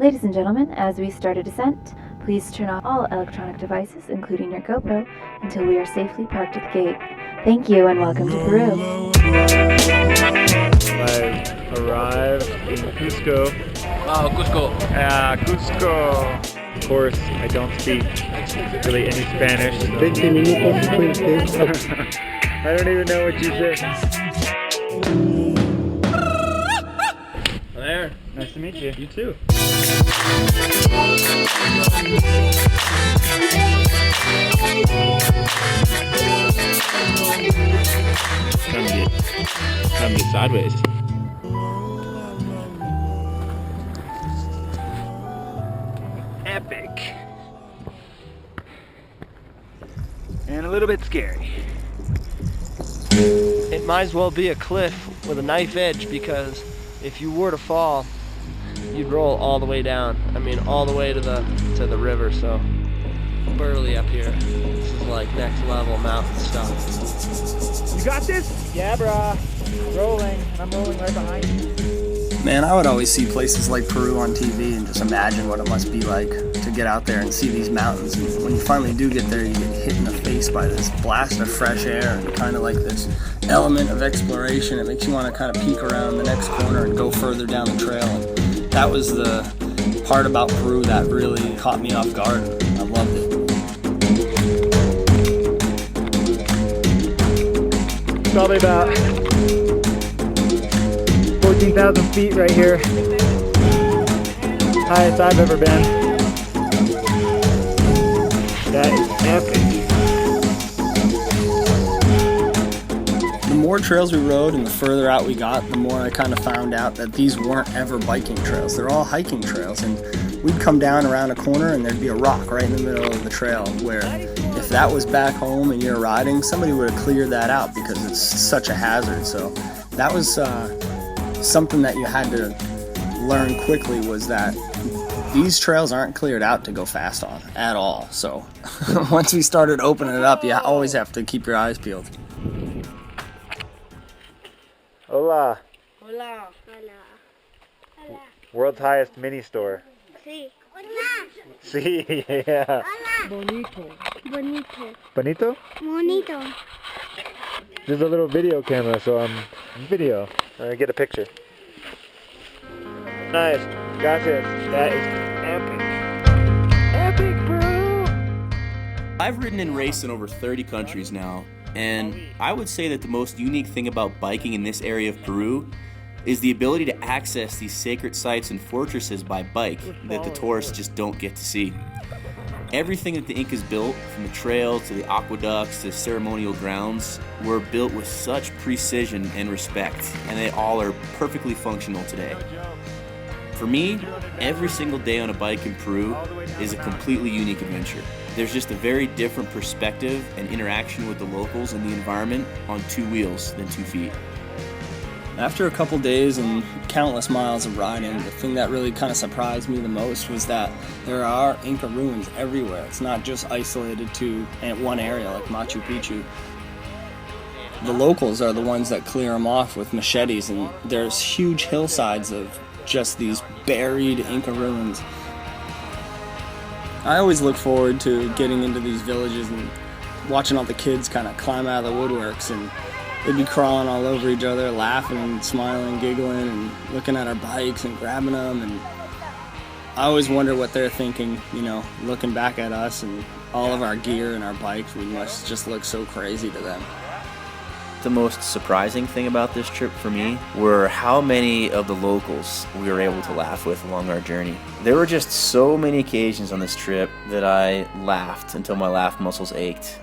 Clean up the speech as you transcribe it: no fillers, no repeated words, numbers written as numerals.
Ladies and gentlemen, as we start a descent, please turn off all electronic devices, including your GoPro, until we are safely parked at the gate. Thank you and welcome to Peru. I arrived in Cusco. Oh, Cusco. Cusco. Of course, I don't speak really any Spanish. So. I don't even know what you said. There. Nice to meet you. You too. Time to get sideways. Epic. And a little bit scary. It might as well be a cliff with a knife edge, because if you were to fall, you'd roll all the way down. I mean, all the way to the river. So burly up here. This is like next level mountain stuff. You got this? Yeah, brah. Rolling. I'm rolling right behind you. Man, I would always see places like Peru on TV and just imagine what it must be like to get out there and see these mountains. And when you finally do get there, you get hit in the face by this blast of fresh air and kind of like this element of exploration. It makes you want to kind of peek around the next corner and go further down the trail. And that was the part about Peru that really caught me off guard. I loved it. Probably about 14,000 feet right here. Highest I've ever been. That is epic. The more trails we rode and the further out we got, the more I kind of found out that these weren't ever biking trails. They're all hiking trails, and we'd come down around a corner and there'd be a rock right in the middle of the trail where if that was back home and you're riding, somebody would have cleared that out because it's such a hazard. So that was something that you had to learn quickly, was that these trails aren't cleared out to go fast on at all. So once we started opening it up, you always have to keep your eyes peeled. Hola. Hola. Hola. Hola. World's highest mini store. Sí. Hola. See, yeah. Hola. Bonito. Bonito. Bonito? Bonito. There's a little video camera, so I'm video. Get a picture. Nice. Gracias. That is epic. Epic, bro. I've ridden and raced in over 30 countries now, and I would say that the most unique thing about biking in this area of Peru is the ability to access these sacred sites and fortresses by bike that the tourists just don't get to see. Everything that the Incas built, from the trails to the aqueducts to the ceremonial grounds, were built with such precision and respect, and they all are perfectly functional today. For me, every single day on a bike in Peru is a completely unique adventure. There's just a very different perspective and interaction with the locals and the environment on two wheels than 2 feet. After a couple days and countless miles of riding, the thing that really kind of surprised me the most was that there are Inca ruins everywhere. It's not just isolated to one area like Machu Picchu. The locals are the ones that clear them off with machetes, and there's huge hillsides of just these buried Inca ruins. I always look forward to getting into these villages and watching all the kids kind of climb out of the woodworks, and they'd be crawling all over each other, laughing and smiling, giggling, and looking at our bikes and grabbing them. And I always wonder what they're thinking, you know, looking back at us and all of our gear and our bikes. We must just look so crazy to them. The most surprising thing about this trip for me were how many of the locals we were able to laugh with along our journey. There were just so many occasions on this trip that I laughed until my laugh muscles ached.